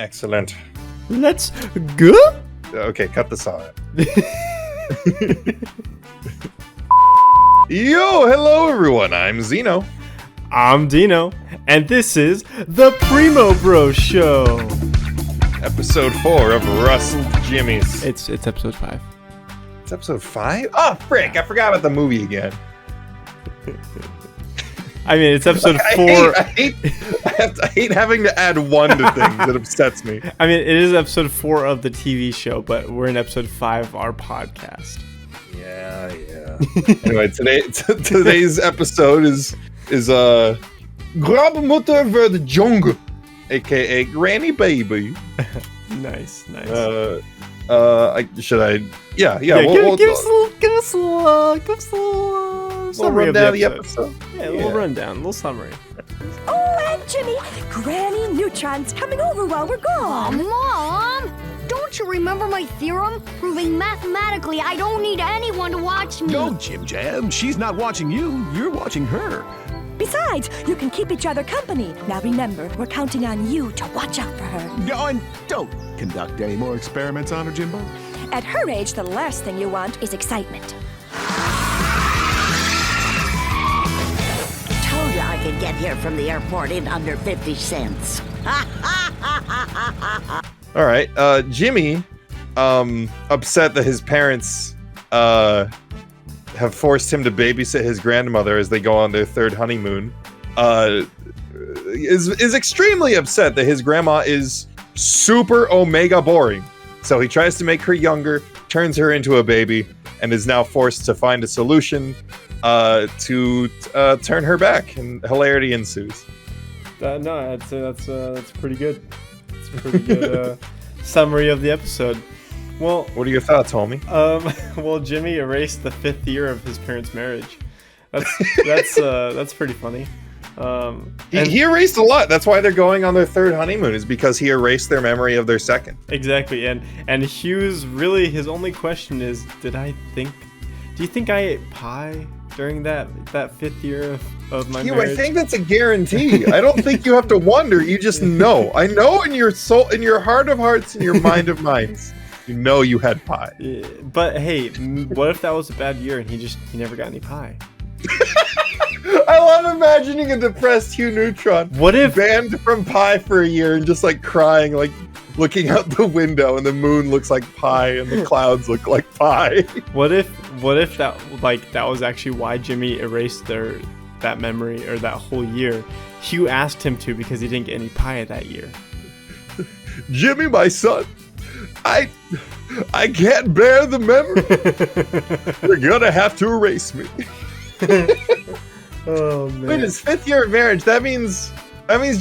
Excellent. Let's go. Okay, cut this out. Yo, hello everyone. I'm Zeno. I'm Dino, and this is the Primo Bro Show. Episode 4 of Rustled Jimmies. It's episode 5. It's episode 5? Oh, frick! I forgot about the movie again. I mean, it's episode 4. I hate having to add one to things that upsets me. I mean, it is episode 4 of the TV show, but we're in episode 5 of our podcast. Yeah. Anyway, today's episode is Grootmoeder wordt jong, aka Granny Baby. Nice. Yeah. Give us a little summary of the episode. Yeah, a little rundown, a little summary. Oh, and Jimmy, Granny Neutron's coming over while we're gone. Mom! Don't you remember my theorem? Proving mathematically I don't need anyone to watch me. No, Jim Jam. She's not watching you. You're watching her. Besides, you can keep each other company. Now remember, we're counting on you to watch out for her. No, and don't conduct any more experiments on her, Jimbo. At her age, the last thing you want is excitement. Told you I could get here from the airport in under 50 cents. All right, Jimmy, upset that his parents have forced him to babysit his grandmother as they go on their third honeymoon, is extremely upset that his grandma is super omega boring. So he tries to make her younger, turns her into a baby, and is now forced to find a solution to turn her back, and hilarity ensues. No, I'd say that's pretty good. It's a pretty good summary of the episode. Well, what are your thoughts, homie? Well, Jimmy erased the 5th year of his parents' marriage. That's pretty funny. He erased a lot. That's why they're going on their third honeymoon, is because he erased their memory of their second. Exactly, and Hugh's really his only question is, do you think I ate pie during that 5th year of my marriage? I think that's a guarantee. I don't think you have to wonder. You just know. I know in your soul, in your heart of hearts, in your mind of minds, you know you had pie. Yeah, but hey, what if that was a bad year and he never got any pie? I love imagining a depressed Hugh Neutron. What if banned from pie for a year and just like crying, like looking out the window, and the moon looks like pie and the clouds look like pie? What if that was actually why Jimmy erased that memory or that whole year? Hugh asked him to because he didn't get any pie that year. Jimmy, my son, I can't bear the memory. You're gonna have to erase me. Oh man! Wait, his 5th year of marriage. That means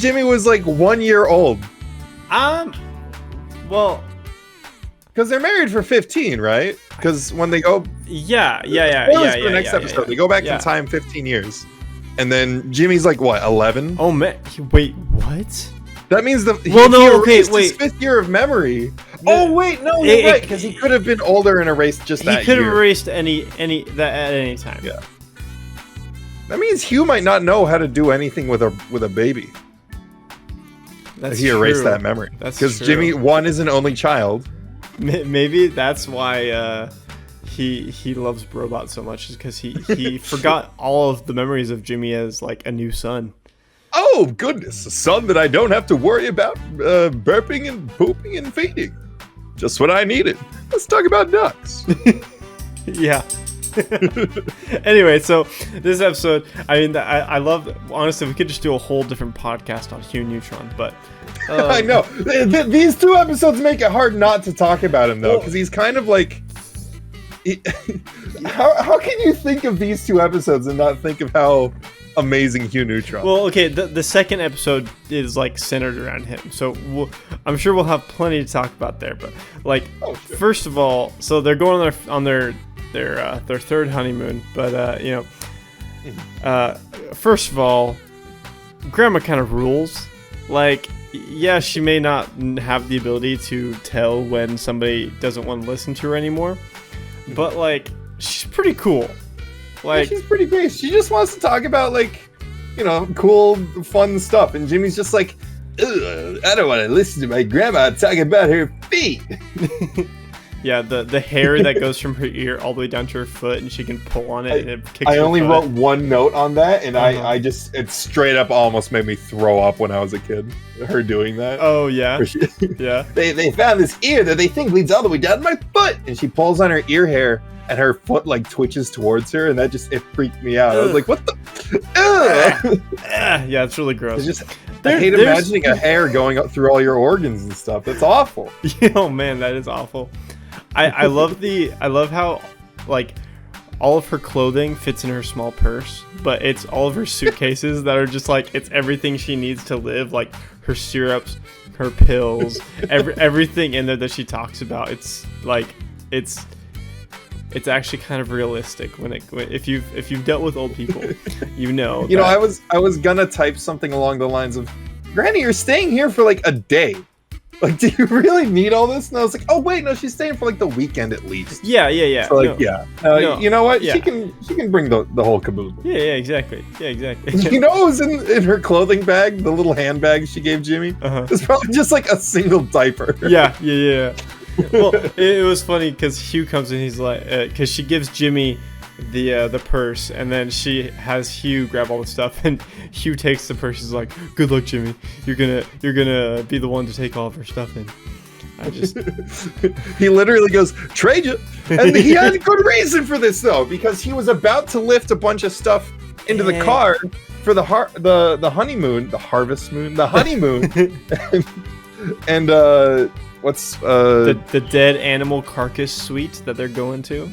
Jimmy was like 1 year old. Well, because they're married for 15, right? Because when they go, yeah. The next episode, they go back in time 15 years, and then Jimmy's like what, 11? Oh man! Wait, what? That means his 5th year of memory. You're right, because he could have been older and erased just that year. He could have erased any that at any time. Yeah. That means Hugh might not know how to do anything with a baby. That's he erased that memory. That's because Jimmy, one, is an only child. Maybe that's why he loves Robot so much, is because he forgot all of the memories of Jimmy as like a new son. Oh goodness, a son that I don't have to worry about burping and pooping and feeding. Just what I needed. Let's talk about ducks. Yeah. Anyway, so this episode, I mean, I love, honestly, we could just do a whole different podcast on Hugh Neutron, but I know these 2 episodes make it hard not to talk about him though, because he's kind of like how can you think of these 2 episodes and not think of how amazing Hugh Neutron? Well, okay, the second episode is like centered around him, so I'm sure we'll have plenty to talk about there, but like, first of all, so they're going on their third honeymoon, but first of all, Grandma kind of rules. Like, yeah, she may not have the ability to tell when somebody doesn't want to listen to her anymore, but like, she's pretty cool. Like, she's pretty great. She just wants to talk about, like, cool, fun stuff, and Jimmy's just like, Ugh, I don't want to listen to my grandma talk about her feet. Yeah, the hair that goes from her ear all the way down to her foot, and she can pull on it, and it kicks I her only foot. wrote one note on that, and I just, it straight up almost made me throw up when I was a kid. Her doing that. Oh, yeah? Yeah. They found this ear that they think leads all the way down to my foot, and she pulls on her ear hair, and her foot like twitches towards her, and that just, it freaked me out. I was like, what the? Ugh. Yeah, it's really gross. It's just, I hate imagining a hair going up through all your organs and stuff. That's awful. Oh man, that is awful. I love how like all of her clothing fits in her small purse, but it's all of her suitcases that are just like, it's everything she needs to live, like her syrups, her pills, everything in there that she talks about. It's like it's actually kind of realistic if you've dealt with old people, you know. You know, I was gonna type something along the lines of, Granny, you're staying here for like a day. Like, do you really need all this? And I was like, oh wait, no, she's staying for like the weekend at least. Yeah. So like, No. You know what? Yeah. She can bring the whole caboodle. Yeah, exactly. Yeah, exactly. You know what was in her clothing bag, the little handbag she gave Jimmy? It's probably just like a single diaper. Yeah. Well, it was funny because Hugh comes in, he's like, because she gives Jimmy the purse, and then she has Hugh grab all the stuff, and Hugh takes the purse. He's like, "Good luck, Jimmy. You're gonna be the one to take all of her stuff in." I just He literally goes, trade you. And he had a good reason for this though, because he was about to lift a bunch of stuff into the car for the honeymoon, the harvest moon, the honeymoon. and what's the dead animal carcass suite that they're going to.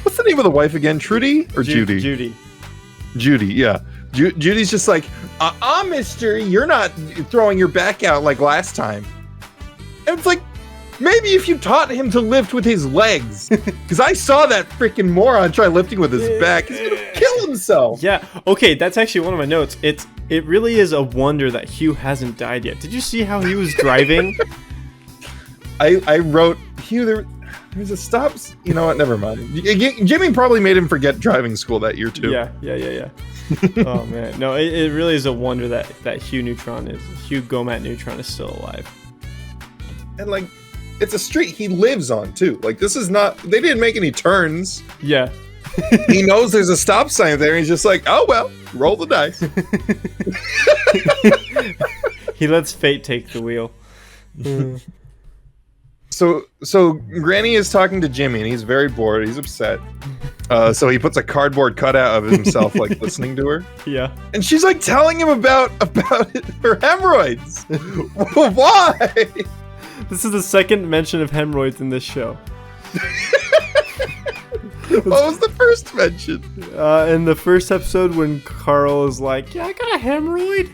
What's the name of the wife again? Trudy or Judy? Judy, yeah. Judy's just like, mister, you're not throwing your back out like last time. And it's like, maybe if you taught him to lift with his legs. Because I saw that freaking moron try lifting with his back. He's going to kill himself. Yeah, okay, that's actually one of my notes. It really is a wonder that Hugh hasn't died yet. Did you see how he was driving? I wrote, Hugh, there's a stops. You know what? Never mind. Jimmy probably made him forget driving school that year too. Yeah. Oh man, no, it really is a wonder that Hugh Gomat Neutron is still alive. And like, it's a street he lives on too. Like, this is not. They didn't make any turns. Yeah. He knows there's a stop sign there. And he's just like, oh well, roll the dice. He lets fate take the wheel. So Granny is talking to Jimmy, and he's very bored. He's upset. So he puts a cardboard cutout of himself, like listening to her. Yeah. And she's like telling him about her hemorrhoids. Why? This is the second mention of hemorrhoids in this show. What was the first mention? In the first episode, when Carl is like, "Yeah, I got a hemorrhoid."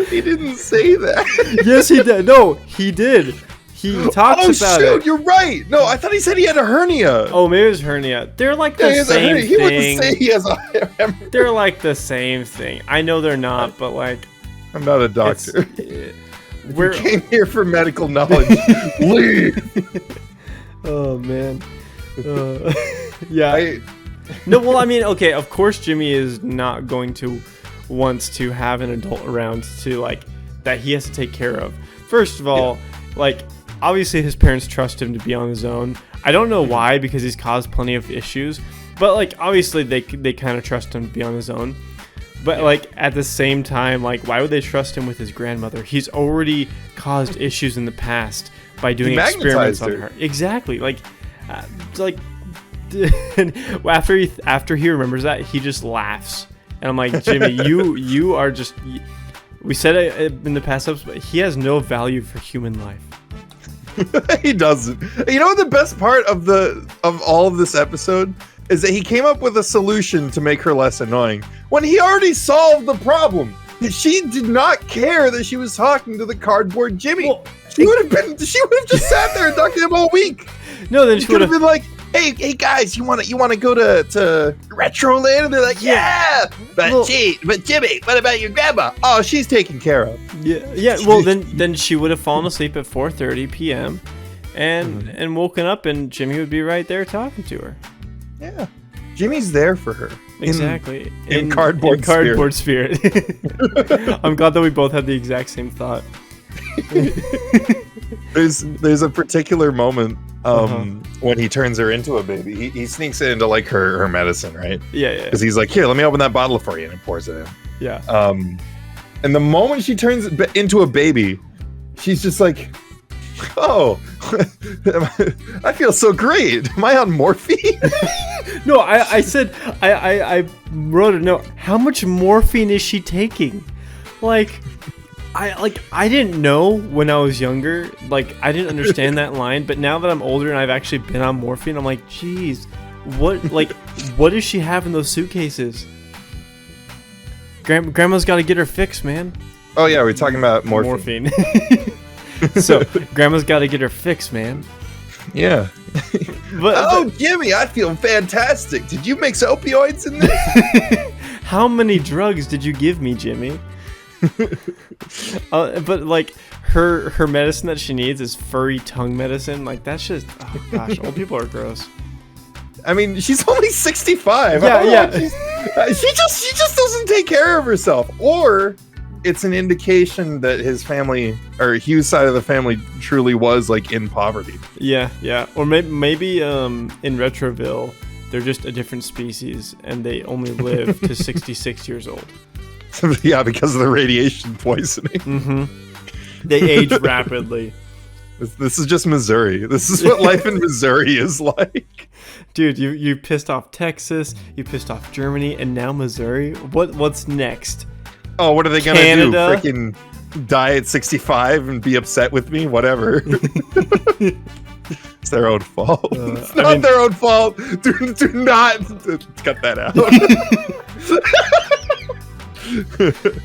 He didn't say that. Yes, he did. No, he did. He talks about it. You're right. No, I thought he said he had a hernia. Oh, maybe it was hernia. They're like the same thing. He wouldn't say he has a hemorrhoid. They're like the same thing. I know they're not, but like, I'm not a doctor. We came here for medical knowledge. Leave. Oh man. Yeah. No, well, I mean, okay, of course Jimmy is not going to want to have an adult around to like that he has to take care of. First of all, like obviously his parents trust him to be on his own. I don't know why, because he's caused plenty of issues, but like obviously they kind of trust him to be on his own. But like at the same time, like why would they trust him with his grandmother? He's already caused issues in the past by doing experiments on her. Exactly. Like after he remembers that, he just laughs. And I'm like, Jimmy, you are just. We said it in the past episode, but he has no value for human life. He doesn't. You know what the best part of all of this episode is that he came up with a solution to make her less annoying when he already solved the problem. She did not care that she was talking to the cardboard Jimmy. Well, she would have just sat there and talked to him all week. No, then she would have been like, Hey guys, you want to go to Retroland? And they're like, yeah. But Jimmy, what about your grandma? Oh, she's taken care of. Yeah. Well, then she would have fallen asleep at 4:30 p.m. and woken up, and Jimmy would be right there talking to her. Yeah. Jimmy's there for her. Exactly. In cardboard spirit. I'm glad that we both had the exact same thought. There's a particular moment when he turns her into a baby. He sneaks it into like her medicine, right? Yeah. Because he's like, here, let me open that bottle for you, and he pours it in. Yeah. And the moment she turns into a baby, she's just like, oh, I feel so great. Am I on morphine? No, I said, I wrote a note. How much morphine is she taking? I didn't know when I was younger. Like, I didn't understand that line. But now that I'm older and I've actually been on morphine, I'm like, geez, what does she have in those suitcases? Grandma's got to get her fix, man. Oh yeah, we're talking about morphine. So Grandma's got to get her fix, man. Yeah. But Jimmy, I feel fantastic. Did you mix opioids in this? How many drugs did you give me, Jimmy? But like her medicine that she needs is furry tongue medicine. Like, that's just, oh gosh, old people are gross. I mean, she's only 65. Yeah. She just doesn't take care of herself. Or it's an indication that his family, or Hugh's side of the family, truly was like in poverty. Yeah. Or maybe in Retroville, they're just a different species and they only live to 66 years old. Yeah, because of the radiation poisoning. Mm-hmm. They age rapidly. This is just Missouri. This is what life in Missouri is like. Dude, you pissed off Texas, you pissed off Germany, and now Missouri? What's next? Oh, what are they gonna Canada? do? Freaking die at 65 and be upset with me? Whatever. It's their own fault. It's not their own fault. Do not cut that out.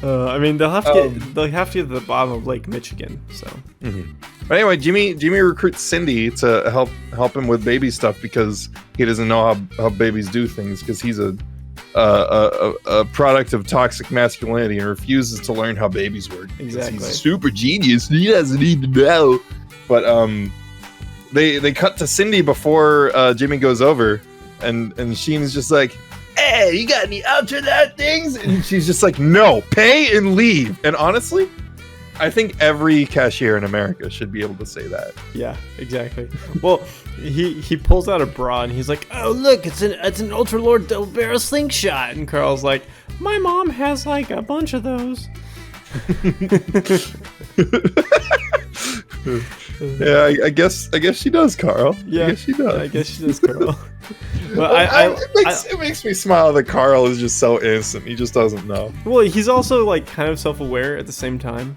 I mean, they'll have to get to the bottom of Lake Michigan. So. Mm-hmm. But anyway, Jimmy recruits Cindy to help him with baby stuff because he doesn't know how babies do things, because he's a product of toxic masculinity and refuses to learn how babies work. Exactly. He's a super genius. He doesn't need to know. But they cut to Cindy before Jimmy goes over, and Sheen's just like, hey, you got any ultralight things? And she's just like, no, pay and leave. And honestly, I think every cashier in America should be able to say that. Yeah, exactly. Well, he pulls out a bra and he's like, oh, look, it's an Ultra Lord double barrel slingshot. And Carl's like, my mom has like a bunch of those. Yeah, I guess she does, Carl. Yeah, I guess she does. I guess she does, Carl. But it makes me smile that Carl is just so innocent. He just doesn't know. Well, he's also like kind of self-aware at the same time.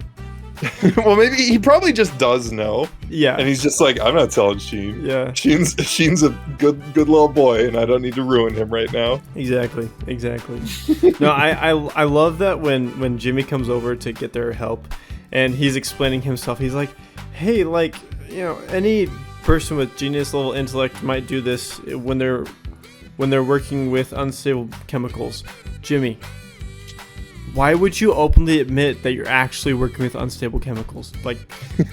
Well, maybe he probably just does know. Yeah. And he's just like, I'm not telling Sheen. Yeah. Sheen's a good little boy, and I don't need to ruin him right now. Exactly. No, I love that when Jimmy comes over to get their help, and he's explaining himself. He's like, hey, like, you know, any person with genius level intellect might do this when they're working with unstable chemicals. Jimmy, why would you openly admit that you're actually working with unstable chemicals? Like,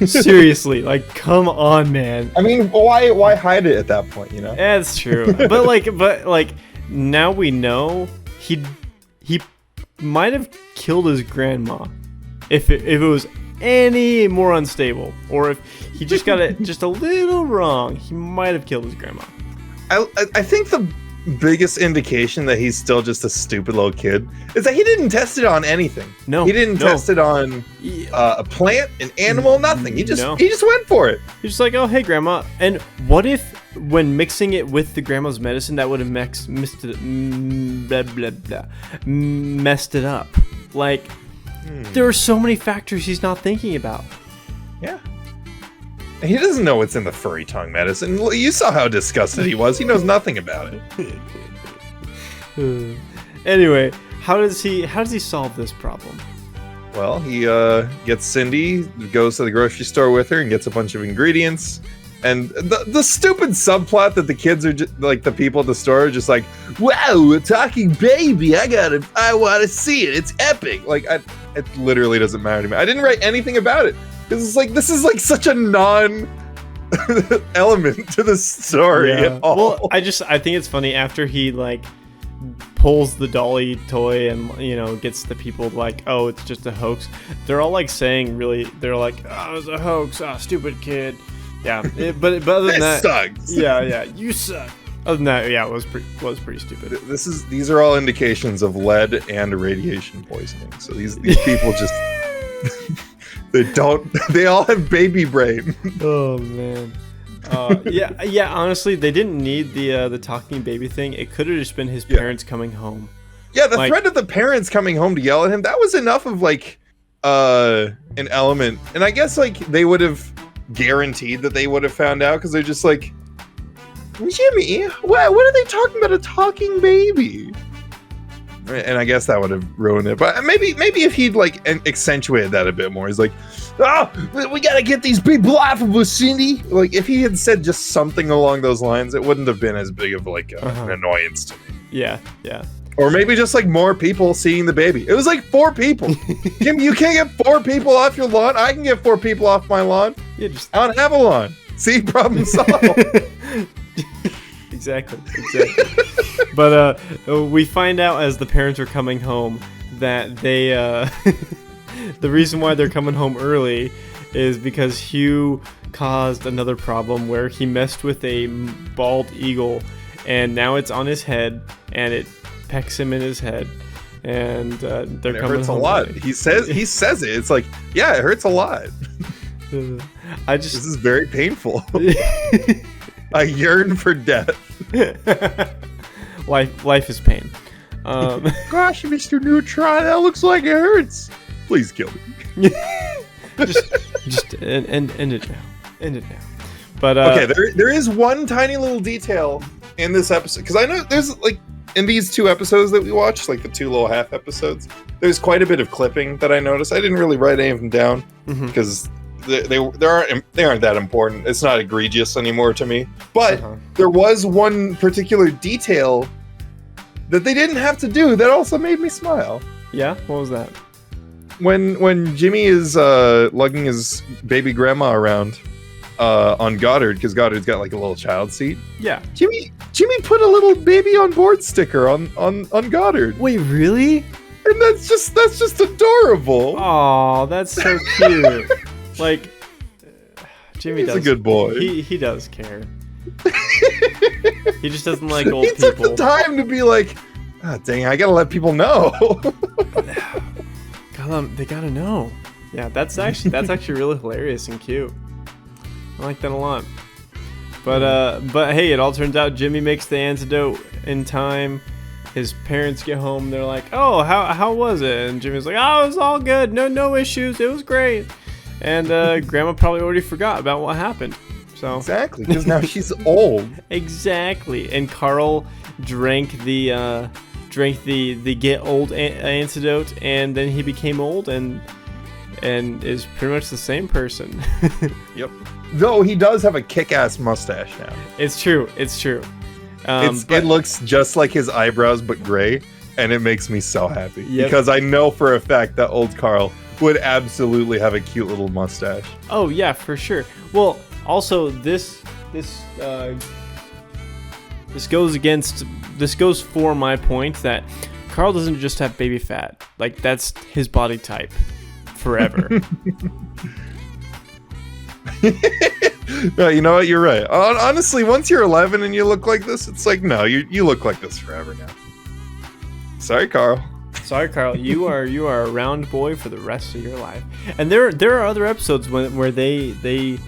seriously, like, come on, man. I mean, why hide it at that point, you know? Yeah, it's true. but like now we know he might have killed his grandma if it was any more unstable, or if he just got it just a little wrong, he might have killed his grandma. I think the biggest indication that he's still just a stupid little kid is that he didn't test it on anything. No, he didn't test it on a plant, an animal, nothing. He just went for it. He's just like, oh, hey, grandma. And what if when mixing it with the grandma's medicine, that would have messed it up? Like, there are so many factors he's not thinking about. Yeah. He doesn't know what's in the furry tongue medicine. You saw how disgusted he was. He knows nothing about it. Anyway, how does he solve this problem? Well, he gets Cindy, goes to the grocery store with her, and gets a bunch of ingredients. And the stupid subplot that the kids are just, like, the people at the store are just like, wow, a talking baby. I want to see it. It's epic. Like, it literally doesn't matter to me. I didn't write anything about it. Because it's like, this is like such a element to the story at all. Well, I think it's funny after he like pulls the dolly toy and gets the people like, oh, it's just a hoax. They're all like saying they're like, oh, it's a hoax, stupid kid. Yeah, but other than that, sucks. Yeah, you suck. Other than that, yeah, it was pretty stupid. These are all indications of lead and radiation poisoning. So these people just they all have baby brain. Oh man. Yeah. Honestly, they didn't need the talking baby thing. It could have just been his parents coming home. Yeah, the threat of the parents coming home to yell at him, that was enough of like an element. And I guess like they would have guaranteed that they would have found out because they're just like, Jimmy, what are they talking about? A talking baby? And I guess that would have ruined it. But maybe if he'd like accentuated that a bit more, he's like, we gotta get these people off of us, Cindy. Like if he had said just something along those lines, it wouldn't have been as big of like an annoyance to me. Yeah. Or maybe just like more people seeing the baby. It was like 4 people. Jimmy, you can't get 4 people off your lawn. I can get 4 people off my lawn. Yeah, I don't have a lawn. See, problem solved. Exactly. But we find out as the parents are coming home that they the reason why they're coming home early is because Hugh caused another problem where he messed with a bald eagle, and now it's on his head and it pecks him in his head, and they're coming home. It hurts a lot. Early. He says it. It's like, yeah, it hurts a lot. This is very painful. I yearn for death. Life is pain. Gosh, Mr. Neutron, that looks like it hurts. Please kill me. just end it now. End it now. But okay, there is one tiny little detail in this episode, because I know there's like in these 2 episodes that we watched, like the 2 little half episodes, there's quite a bit of clipping that I noticed. I didn't really write any of them down because they aren't that important. It's not egregious anymore to me. But there was one particular detail that they didn't have to do that also made me smile. Yeah, what was that? When Jimmy is lugging his baby grandma around on Goddard, because Goddard's got like a little child seat. Yeah. Jimmy put a little baby on board sticker on Goddard. Wait, really? And that's just adorable. Oh, that's so cute. Like Jimmy He's a good boy. He does care. He just doesn't like old people. He took the time to be like, dang, I gotta let people know. They gotta know. Yeah, that's actually really hilarious and cute. I like that a lot. But hey, it all turns out Jimmy makes the antidote in time. His parents get home. They're like, "Oh, how was it?" And Jimmy's like, "Oh, it was all good. No issues. It was great." And Grandma probably already forgot about what happened. So exactly, because now she's old. Exactly. And Carl drank the get old antidote, and then he became old and is pretty much the same person. Yep. Though he does have a kick-ass mustache now. It's true. It looks just like his eyebrows but gray, and it makes me so happy. Yep. Because I know for a fact that old Carl would absolutely have a cute little mustache. Oh yeah, for sure. Well, also this goes for my point that Carl doesn't just have baby fat. Like that's his body type forever. No, you know what? You're right. Honestly, once you're 11 and you look like this, it's like, no, you look like this forever now. Sorry, Carl. You are a round boy for the rest of your life. And there are other episodes where they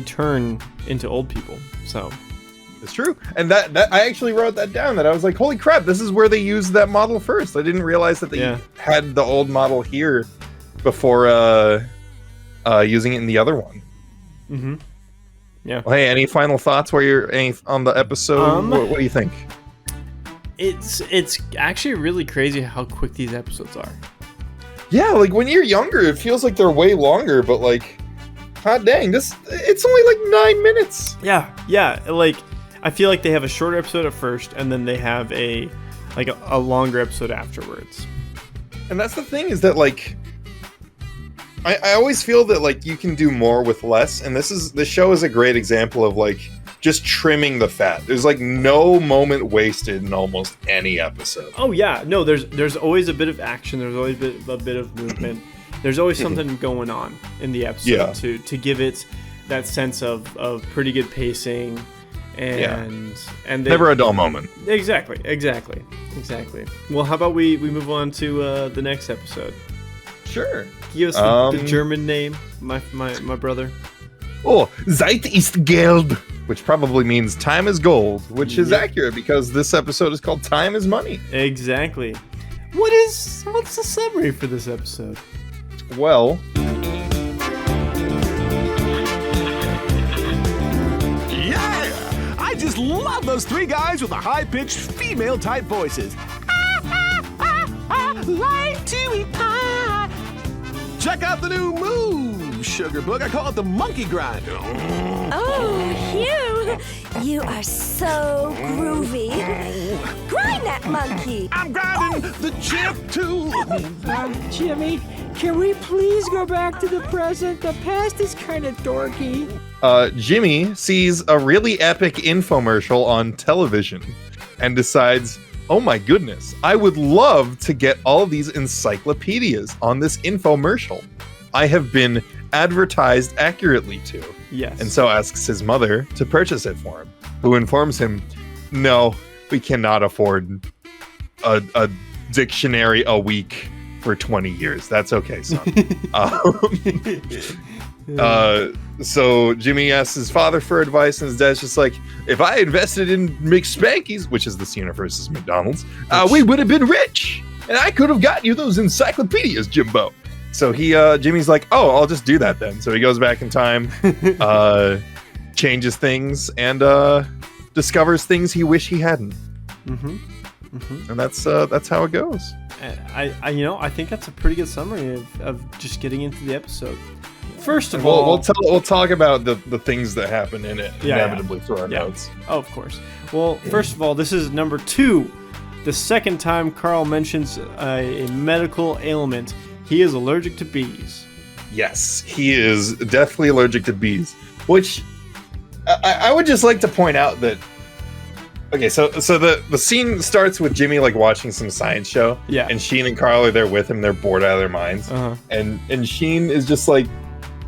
turn into old people. So it's true. And that I actually wrote that down. That I was like, holy crap, this is where they used that model first. I didn't realize that they had the old model here before using it in the other one. Mm-hmm. Yeah. Well, hey, any final thoughts on the episode? What do you think? It's actually really crazy how quick these episodes are. Yeah, like when you're younger, it feels like they're way longer, but like, hot dang, it's only like 9 minutes. Yeah. Like, I feel like they have a shorter episode at first, and then they have a longer episode afterwards. And that's the thing, is that like, I always feel that like you can do more with less, and this show is a great example of like just trimming the fat. There's like no moment wasted in almost any episode. Oh yeah, no, there's always a bit of action. There's always a bit of movement. There's always something going on in the episode to give it that sense of pretty good pacing and never a dull moment. Exactly. Well, how about we move on to the next episode? Sure. Give us the German name, my brother. Oh, Zeit ist Geld, which probably means time is gold, which is accurate because this episode is called Time is Money. Exactly. What's the summary for this episode? Well, Yeah! I just love those three guys with the high-pitched female-type voices. Like to eat pie. Check out the new move, Sugar Book. I call it the monkey grinder. Oh, Hugh, you are so groovy. Grind that monkey. I'm grinding the chip too. Jimmy, can we please go back to the present? The past is kind of dorky. Jimmy sees a really epic infomercial on television and decides, oh my goodness, I would love to get all these encyclopedias on this infomercial I have been advertised accurately to. Yes. And so asks his mother to purchase it for him, who informs him, no, we cannot afford a dictionary a week for 20 years. That's okay, son. So Jimmy asks his father for advice, and his dad's just like, if I invested in McSpankies, which is this universe's McDonald's, we would have been rich, and I could have gotten you those encyclopedias, Jimbo. So Jimmy's like, oh, I'll just do that then. So he goes back in time, changes things, and discovers things he wish he hadn't. And that's how it goes. I think that's a pretty good summary of just getting into the episode. First of all, we'll talk about the things that happen in it inevitably through our notes. Oh, of course. Well, first of all, this is number 2. The second time Carl mentions a medical ailment. He is allergic to bees. Yes, he is deathly allergic to bees. Which I would just like to point out that. Okay, so the scene starts with Jimmy like watching some science show. Yeah. And Sheen and Carl are there with him. They're bored out of their minds. And Sheen is just like,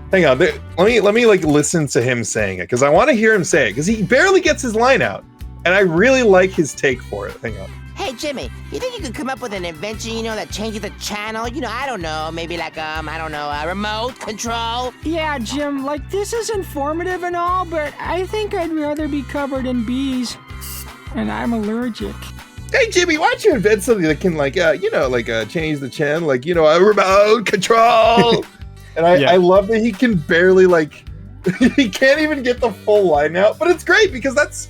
hang on, let me like listen to him saying it because I want to hear him say it because he barely gets his line out, and I really like his take for it. Hang on. Hey Jimmy, you think you could come up with an invention, that changes the channel? I don't know, maybe like a remote control? Yeah, Jim, like this is informative and all, but I think I'd rather be covered in bees. And I'm allergic. Hey Jimmy, why don't you invent something that can change the channel, like a remote control? And I love that he can barely he can't even get the full line out, but it's great because that's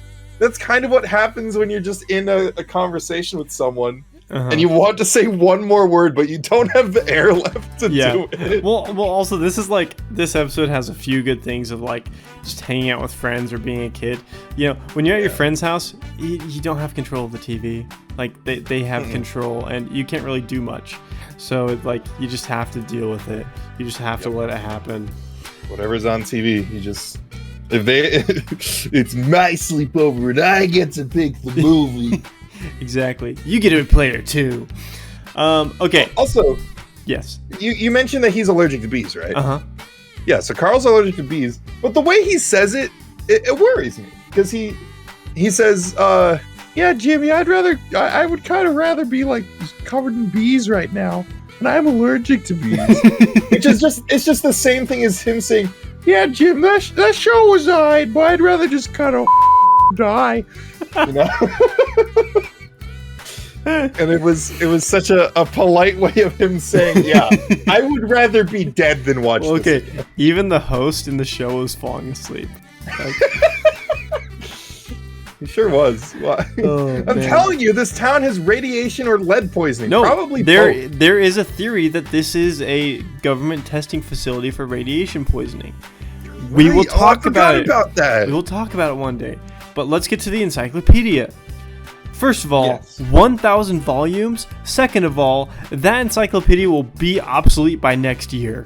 kind of what happens when you're just in a conversation with someone and you want to say one more word, but you don't have the air left to do it. Well, also this episode has a few good things of like just hanging out with friends or being a kid. When you're at your friend's house, you don't have control of the TV. Like they have control, and you can't really do much. So you just have to deal with it. You just have to let it happen. Whatever's on TV, you just. It's my sleepover and I get to pick the movie. Exactly. You get a player too. Okay. Also, yes. You mentioned that he's allergic to bees, right? Yeah. So Carl's allergic to bees, but the way he says it worries me because he says, "Yeah, Jimmy, I would kind of rather be like covered in bees right now, and I'm allergic to bees." It's just the same thing as him saying, "Yeah, Jim, that show was alright, but I'd rather just kind of die." And it was such a polite way of him saying, "Yeah, I would rather be dead than watch this." Okay, even the host in the show was falling asleep. He sure was. I'm telling you, this town has radiation or lead poisoning. No, probably there both. There is a theory that this is a government testing facility for radiation poisoning. We will talk about that. We will talk about it one day. But let's get to the encyclopedia. First of all, 1,000 volumes. Second of all, that encyclopedia will be obsolete by next year.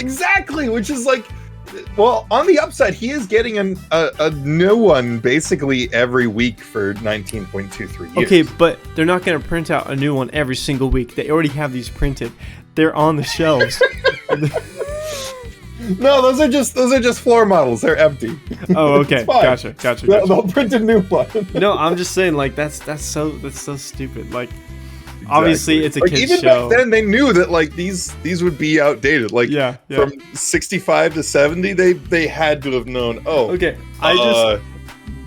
Exactly, which is like, well, on the upside, he is getting a new one basically every week for 19.23 years. Okay, but they're not going to print out a new one every single week. They already have these printed. They're on the shelves. No, those are just floor models. They're empty. Oh, okay. Gotcha. They'll print a new one. No, I'm just saying, like, that's so stupid. Like, obviously, it's a like, kid's even show. back then, they knew that like these would be outdated. Like, Yeah. from 65 to 70, they had to have known. Oh, Okay,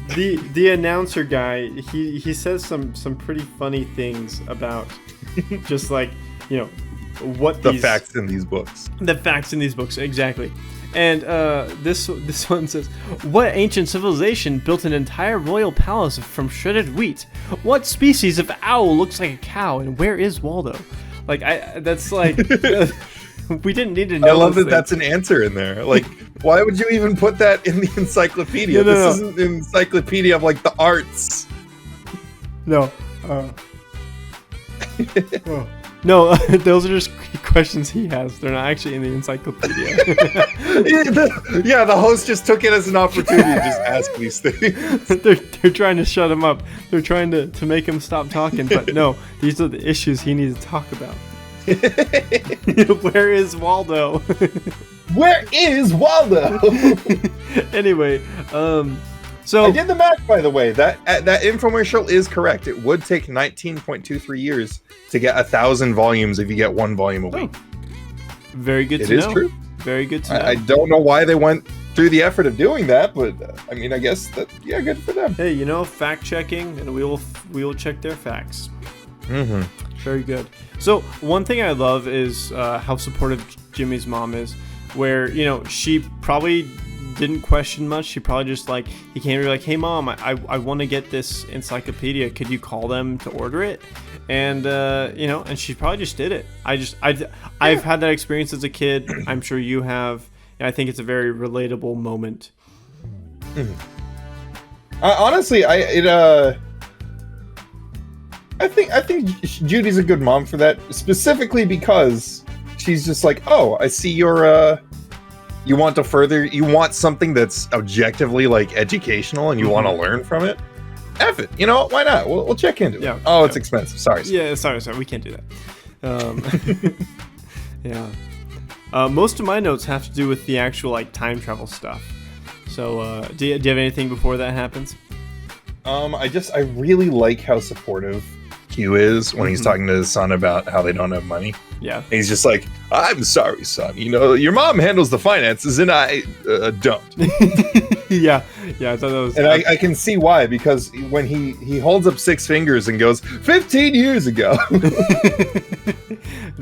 the announcer guy, he says some pretty funny things about just like, you know, what the facts in these books. The facts in these books, exactly. And this one says, what ancient civilization built an entire royal palace from shredded wheat? What species of owl looks like a cow? And where is Waldo? Like, that's like, we didn't need to know. I love that that's an answer in there. Like, why would you even put that in the encyclopedia? This isn't an encyclopedia of like the arts. No. No, those are just questions he has. They're not actually in the encyclopedia. The host just took it as an opportunity to just ask these things. They're trying to shut him up. They're trying to make him stop talking. But no, these are the issues he needs to talk about. Where is Waldo? Where is Waldo? Anyway, so I did the math, by the way. That infomercial is correct. It would take 19.23 years to get 1,000 volumes if you get one volume a week. Very good to know. It is true. Very good to know. I don't know why they went through the effort of doing that, but I mean, I guess that good for them. Hey, fact checking, and we will check their facts. Mm-hmm. Very good. So one thing I love is how supportive Jimmy's mom is, where she probably didn't question much. She probably just he came to be like, hey mom, I want to get this encyclopedia. Could you call them to order it? And and she probably just did it. I've had that experience as a kid. I'm sure you have. And I think it's a very relatable moment. Honestly, I think Judy's a good mom for that, specifically because she's just like, oh, I see your you want something that's objectively educational and you want to learn from it. F it, why not? We'll check into it. Yeah. Oh, it's expensive. Sorry. Yeah, sorry, we can't do that. Yeah. Most of my notes have to do with the actual time travel stuff. So, do you have anything before that happens? I really like how supportive Hugh is when he's talking to his son about how they don't have money. Yeah. And he's just like, I'm sorry, son. Your mom handles the finances and I don't. Yeah. I thought that was. And I can see why, because when he holds up 6 fingers and goes, 15 years ago.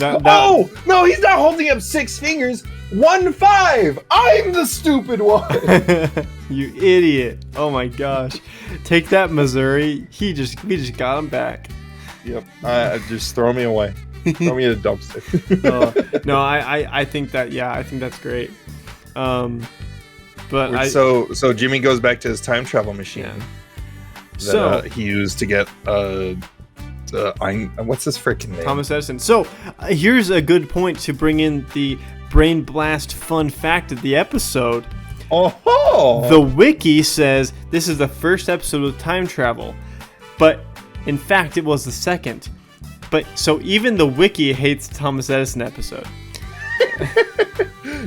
Oh, no, he's not holding up 6 fingers. 1-5. I'm the stupid one. You idiot. Oh my gosh. Take that, Missouri. We just got him back. Yep. Just throw me away. Throw me in a dumpster. No, I think that, I think that's great. But so Jimmy goes back to his time travel machine that he used to get what's his freaking name? Thomas Edison. So here's a good point to bring in the brain blast fun fact of the episode. Oh, the wiki says this is the first episode with time travel, but in fact it was the second. But so even the wiki hates Thomas Edison episode.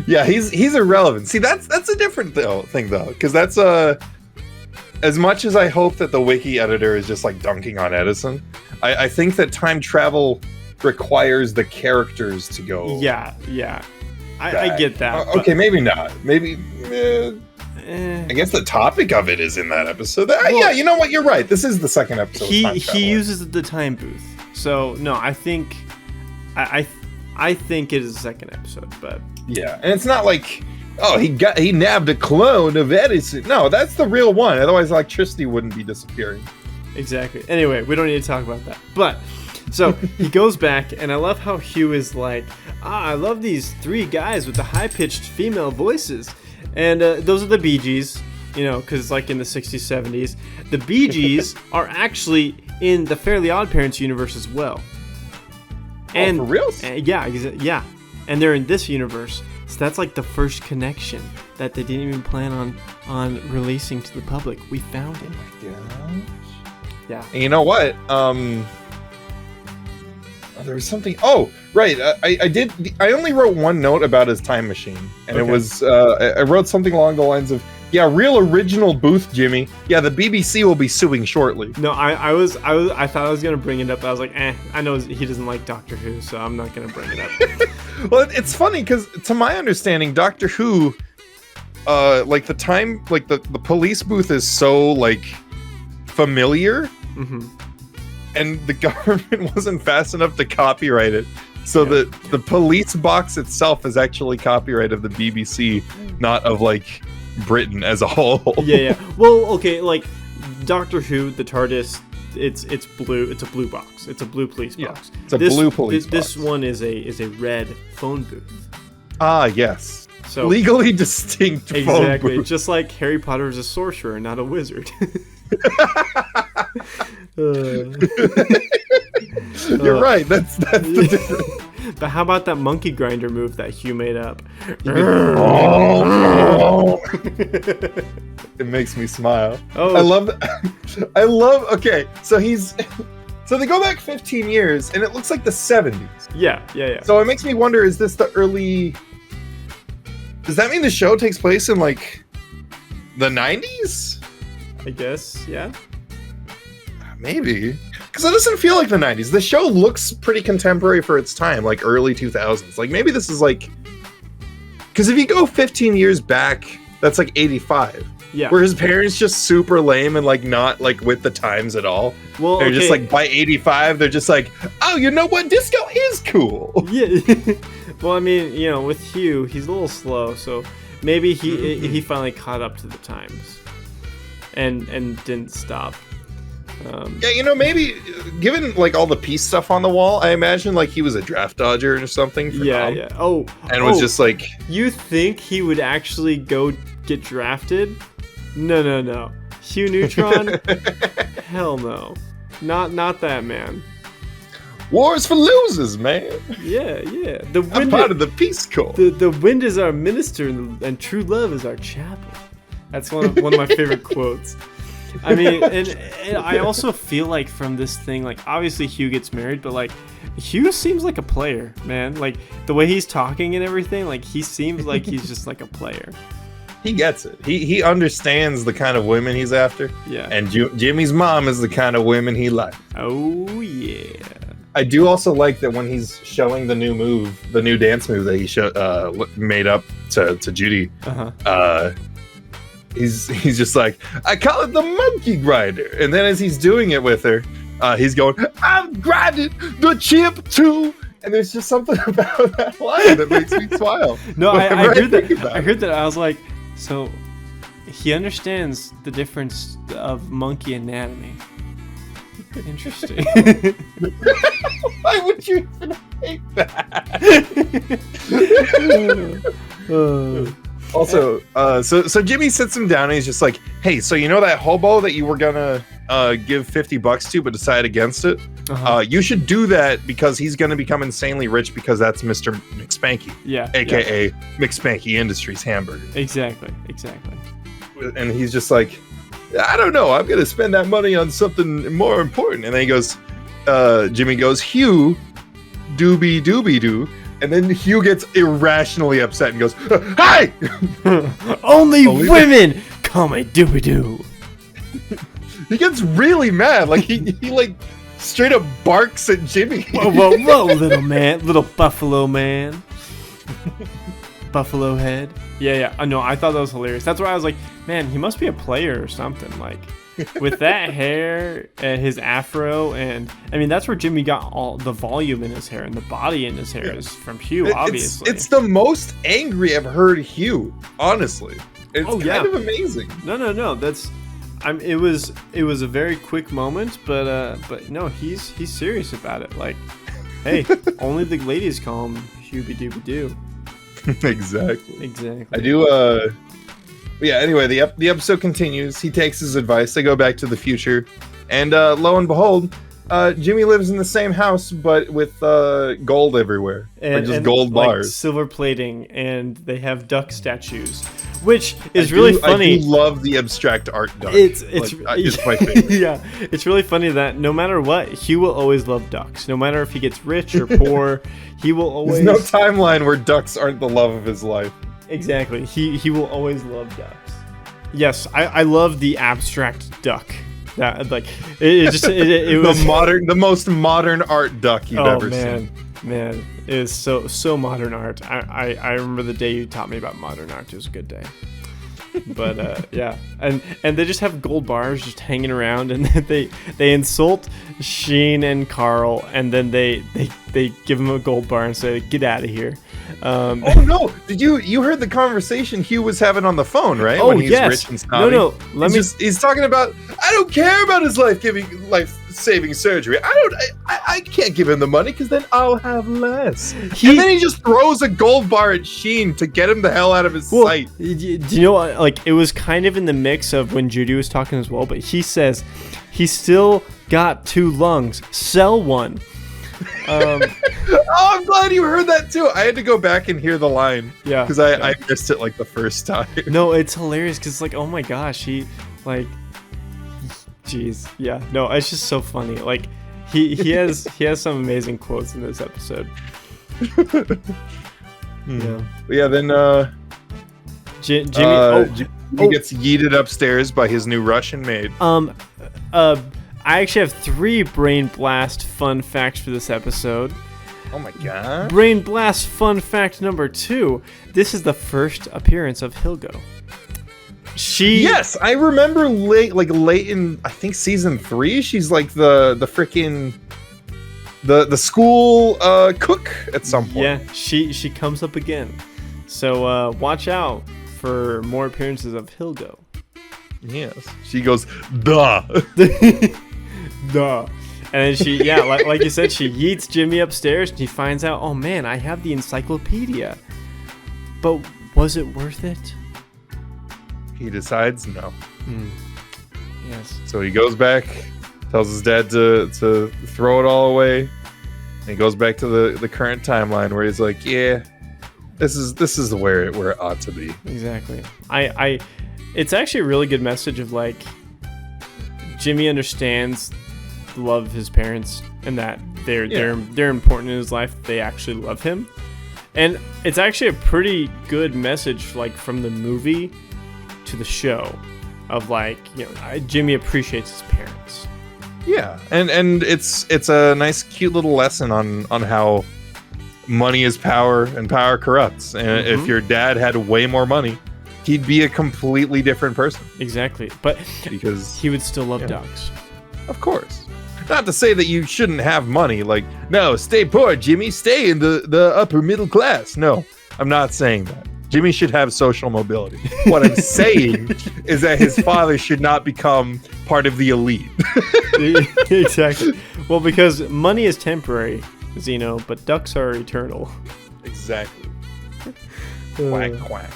Yeah, he's irrelevant. See, that's a different thing though, because that's as much as I hope that the wiki editor is just dunking on Edison, I think that time travel requires the characters to go. Yeah. I get that. Okay, maybe not. Maybe. I guess the topic of it is in that episode. Yeah, you know what? You're right. This is the second episode. He uses the time booth. So no, I think I think it is the second episode, but yeah, and it's not like, oh, he nabbed a clone of Edison. No, that's the real one. Otherwise, electricity wouldn't be disappearing. Exactly. Anyway, we don't need to talk about that. But so he goes back, and I love how Hugh is like, I love these 3 guys with the high-pitched female voices, and those are the Bee Gees, because it's in the 60s, 70s. The Bee Gees are actually in the Fairly Odd Parents universe as well. And for real? Yeah. And they're in this universe. So that's like the first connection that they didn't even plan on releasing to the public. We found it. Yeah. And you know what? There was something. Oh, right. I only wrote one note about his time machine, and it was I wrote something along the lines of, "Yeah, real original Booth, Jimmy. Yeah, the BBC will be suing shortly." No, I thought I was gonna bring it up. I was like, I know he doesn't like Doctor Who, so I'm not gonna bring it up. Well, it's funny because, to my understanding, Doctor Who, like the police booth is so like familiar. Mm-hmm. And the government wasn't fast enough to copyright it. So the police box itself is actually copyright of the BBC, not of like Britain as a whole. Yeah. Well, okay, like Doctor Who, the TARDIS, it's blue. It's a blue box. It's a blue police box. It's a blue police box. This one is a red phone booth. Ah, yes. So legally distinct phone booth. Just like Harry Potter is a sorcerer, not a wizard. You're right. That's the difference. But how about that monkey grinder move that Hugh made up? It makes me smile. Oh, I love. Okay, so they go back 15 years, and it looks like the 70s. Yeah. So it makes me wonder: is this the early? Does that mean the show takes place in like the 90s? I guess, yeah. Maybe. Because it doesn't feel like the 90s. The show looks pretty contemporary for its time, like early 2000s. Like maybe this is like... Because if you go 15 years back, that's like 85. Yeah. Were his parents just super lame and like not like with the times at all? Well, they're just like by 85, they're just like, oh, you know what? Disco is cool. Yeah. Well, I mean, you know, with Hugh, he's a little slow, so maybe he finally caught up to the times. And didn't stop. Yeah, you know, maybe given like all the peace stuff on the wall, I imagine like he was a draft dodger or something. For Tom, yeah. Oh, and was just like, you think he would actually go get drafted? No. Hugh Neutron? Hell no. Not that man. War's for losers, man. Yeah. I'm part of the Peace Corps. The wind is our minister, and true love is our chapel. That's one of my favorite quotes. I mean, and I also feel like from this thing, like obviously Hugh gets married, but like Hugh seems like a player, man. Like the way he's talking and everything, like he seems like he's just like a player. He gets it. He understands the kind of women he's after. Yeah. And Jimmy's mom is the kind of women he likes. Oh yeah. I do also like that when he's showing the new dance move that he made up to Judy. He's just like, I call it the monkey grinder. And then as he's doing it with her, he's going, I've grinded the chip too. And there's just something about that line that makes me smile. No, I heard that. I heard that. I was like, so he understands the difference of monkey anatomy. Interesting. Why would you even hate that? Also, so Jimmy sits him down and he's just like, hey, so you know that hobo that you were gonna give $50 to but decide against it? You should do that because he's gonna become insanely rich because that's Mr. McSpanky. Yeah. AKA McSpanky Industries hamburger. Exactly. And he's just like, I don't know, I'm gonna spend that money on something more important. And then he goes, Jimmy goes, Hugh, doobie doobie doo. And then Hugh gets irrationally upset and goes, hey! Only women call me doobie doo. He gets really mad. Like he like straight up barks at Jimmy. Whoa, little man, little buffalo man. Buffalo head. Yeah. No, I thought that was hilarious. That's why I was like, man, he must be a player or something. Like, with that hair and his afro, and I mean, that's where Jimmy got all the volume in his hair and the body in his hair is from Hugh, obviously. It's the most angry I've heard Hugh, honestly. It's kind of amazing. No. That's, it was a very quick moment, but no, he's serious about it. Like, hey, only the ladies call him Hubie Doobie Doo. Exactly. I do. Yeah. Anyway, the episode continues. He takes his advice. They go back to the future, and lo and behold, Jimmy lives in the same house, but with gold everywhere, or just gold bars, silver plating, and they have duck statues, which is really funny. I do love the abstract art duck. It's my favorite. Yeah, it's really funny that no matter what, Hugh will always love ducks. No matter if he gets rich or poor, he will always. There's no timeline where ducks aren't the love of his life. Exactly. He will always love ducks. Yes, I love the abstract duck. That it was the most modern art duck you've ever seen. Man, it is so modern art. I remember the day you taught me about modern art. It was a good day. But yeah, and they just have gold bars just hanging around, and they insult Sheen and Carl, and then they give him a gold bar and say, "Get out of here." Oh no! Did you heard the conversation Hugh was having on the phone, right? Oh, when he's yes. rich and snobby. No. He's talking about, I don't care about his life-saving surgery. I can't give him the money because then I'll have less. And then he just throws a gold bar at Sheen to get him the hell out of his sight. Do you know what? Like, it was kind of in the mix of when Judy was talking as well, but he says he still got 2 lungs. Sell one. Oh, I'm glad you heard that too. I had to go back and hear the line. Yeah. Because I missed it like the first time. No, it's hilarious because like, oh my gosh, jeez, yeah. No, it's just so funny. Like, he has some amazing quotes in this episode. Yeah. Yeah. Then Jimmy gets yeeted upstairs by his new Russian maid. I actually have 3 Brain Blast fun facts for this episode. Oh my god. Brain Blast fun fact number 2. This is the first appearance of Hilgo. Yes, I remember late in, I think, season 3, she's like the freaking the school cook at some point. Yeah, she comes up again. So watch out for more appearances of Hilgo. Yes. She goes, duh. Duh. And then she, like you said, she yeets Jimmy upstairs and he finds out, oh man, I have the encyclopedia. But was it worth it? He decides no. Yes. So he goes back, tells his dad to throw it all away, and he goes back to the current timeline where he's like, yeah, this is where it ought to be. Exactly. It's actually a really good message of like, Jimmy understands the love of his parents and that they're important in his life. They actually love him, and it's actually a pretty good message, like from the movie to the show, of like, Jimmy appreciates his parents. Yeah, and it's a nice, cute little lesson on how money is power and power corrupts. And if your dad had way more money, he'd be a completely different person. Exactly, but because he would still love ducks. Of course. Not to say that you shouldn't have money. Like, no, stay poor, Jimmy. Stay in the upper middle class. No, I'm not saying that. Jimmy should have social mobility. What I'm saying is that his father should not become part of the elite. Exactly. Well, because money is temporary, Zeno, but ducks are eternal. Exactly. Quack, quack.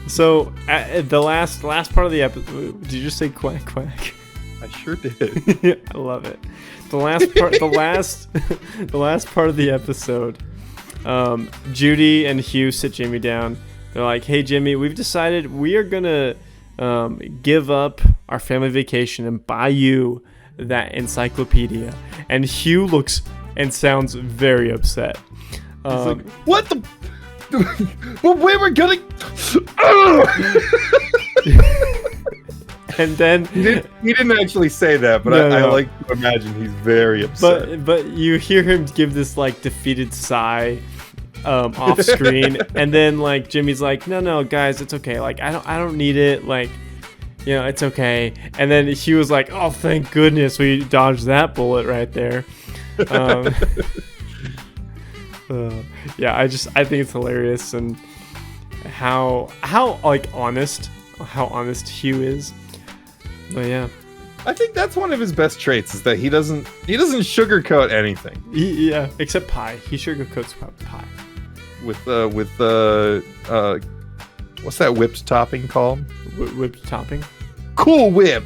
So, the last part of the episode, did you just say quack, quack? I sure did. I love it. The last part, the last part of the episode, Judy and Hugh sit Jimmy down. They're like, "Hey, Jimmy, we've decided we are gonna give up our family vacation and buy you that encyclopedia." And Hugh looks and sounds very upset. He's like, "What the? But we were gonna." And then he didn't actually say that, but I like to imagine he's very upset. But you hear him give this like defeated sigh off screen, and then like Jimmy's like, no guys, it's okay, like I don't need it, like, it's okay. And then he was like, oh, thank goodness we dodged that bullet right there. Yeah, I think it's hilarious, and how honest Hugh is. But yeah, I think that's one of his best traits, is that he doesn't sugarcoat anything. Yeah, except pie. He sugarcoats pie. With what's that whipped topping called? Whipped topping? Cool Whip.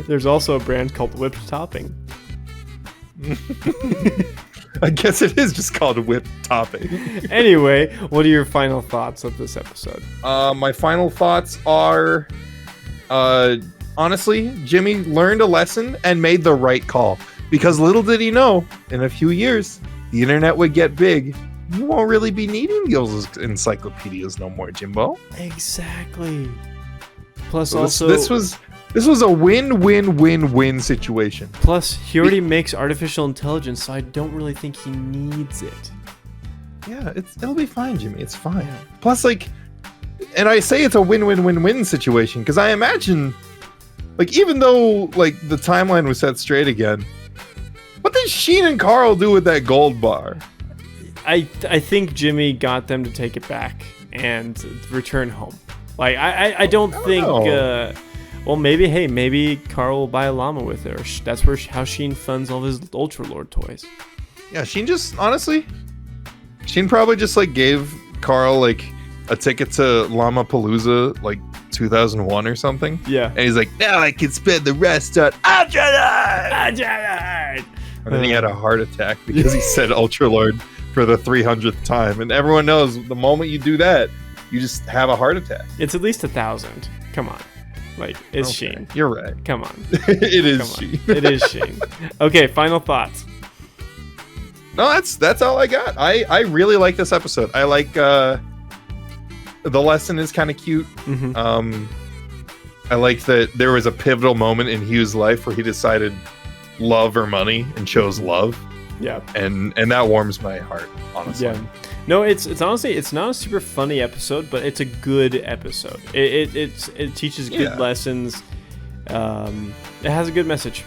There's also a brand called Whipped Topping. I guess it is just called whipped topping. Anyway, what are your final thoughts of this episode? My final thoughts are, honestly, Jimmy learned a lesson and made the right call. Because little did he know, in a few years, the internet would get big. You won't really be needing those encyclopedias no more, Jimbo. Exactly. Plus, So also, this was a win-win-win-win situation. plus he already makes artificial intelligence, so I don't really think he needs it. Yeah, it'll be fine, Jimmy. It's fine. Plus, like, and I say it's a win-win-win-win situation because I imagine, like, even though like the timeline was set straight again, what did Sheen and Carl do with that gold bar? I think Jimmy got them to take it back and return home. Like I don't think. know. Well, maybe Carl will buy a llama with it, or that's where how Sheen funds all his Ultra Lord toys. Yeah, Sheen just honestly, Sheen probably just like gave Carl like a ticket to Llama Palooza like 2001 or something. Yeah. And he's like, now I can spend the rest on Ultra Lord. And then he had a heart attack because he said Ultra Lord for the 300th time. And everyone knows the moment you do that, you just have a heart attack. It's at least 1,000. Come on. Like, it's Okay, Sheen. You're right. Come on. It is Come on. Sheen. It is Sheen. Okay, final thoughts. No, that's all I got. I really like this episode. I like the lesson is kind of cute. Mhm. I like that there was a pivotal moment in Hugh's life where he decided love or money and chose love. Yeah. And that warms my heart, honestly. Yeah. No, it's honestly, it's not a super funny episode, but it's a good episode. It teaches good lessons. It has a good message.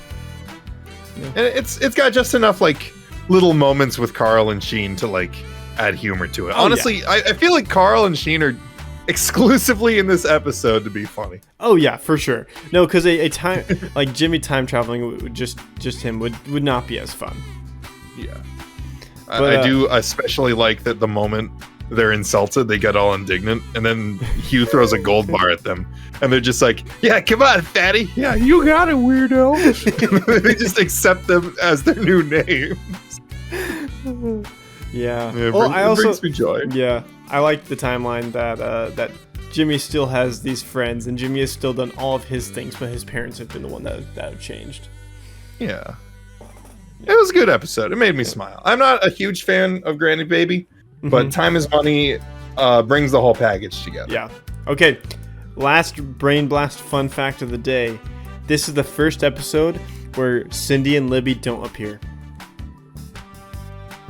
And it's got just enough like little moments with Carl and Sheen to like add humor to it. Oh, Honestly, I feel like Carl and Sheen are exclusively in this episode to be funny. Oh yeah, for sure. No, because a time like Jimmy time traveling would just him would not be as fun. Yeah. But, I do especially like that the moment they're insulted, they get all indignant, and then Hugh throws a gold bar at them, and they're just like, yeah, come on, fatty. Yeah, you got it, weirdo. They just accept them as their new names. Yeah. It brings me joy. Yeah, I like the timeline that Jimmy still has these friends, and Jimmy has still done all of his things, but his parents have been the one that have changed. Yeah. It was a good episode. It made me smile. I'm not a huge fan of Granny Baby, but time is money brings the whole package together. Yeah. Okay. Last brain blast fun fact of the day. This is the first episode where Cindy and Libby don't appear.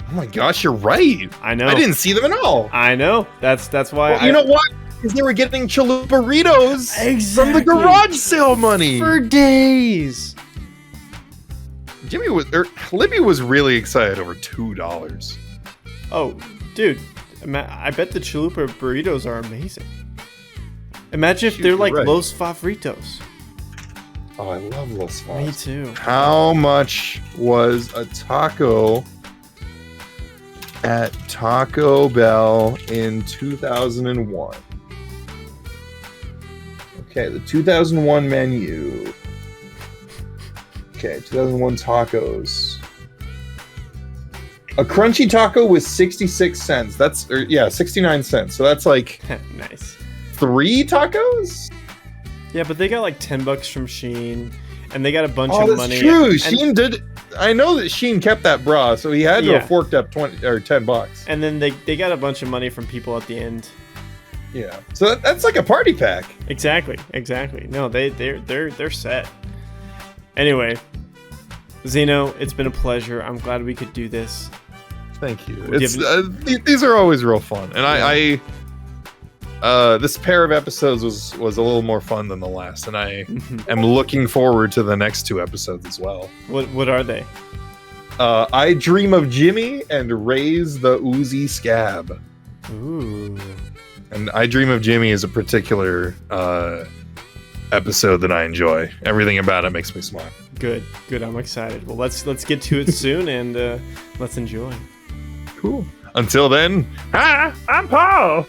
Oh my gosh, you're right. I know. I didn't see them at all. I know. That's why. Well, you know what? Because they were getting chalupa burritos from the garage sale money for days. Libby was really excited over $2. Oh, dude, I bet the chalupa burritos are amazing. Imagine if they're like right. Los Favoritos. Oh, I love Los Favoritos. Me too. How much was a taco at Taco Bell in 2001? Okay, the 2001 menu. Okay, 2001 tacos. A crunchy taco was 66 cents. 69 cents. So that's like Nice. 3 tacos? Yeah, but they got like $10 from Sheen, and they got a bunch Oh, of that's money. true. And, Sheen did. I know that Sheen kept that bra, so he had to have forked up $10. and then they got a bunch of money from people at the end. Yeah. So that's like a party pack. Exactly. No, they're set. Anyway, Zeno, it's been a pleasure. I'm glad we could do this. Thank you. These are always real fun, and I this pair of episodes was a little more fun than the last, and I am looking forward to the next 2 episodes as well. What are they? I Dream of Jimmy and Raise the Uzi Scab. Ooh. And I Dream of Jimmy is a particular episode that I enjoy. Everything about it makes me smile. Good. I'm excited. Well, let's get to it soon, and let's enjoy. Cool. Until then, hi, I'm Paul.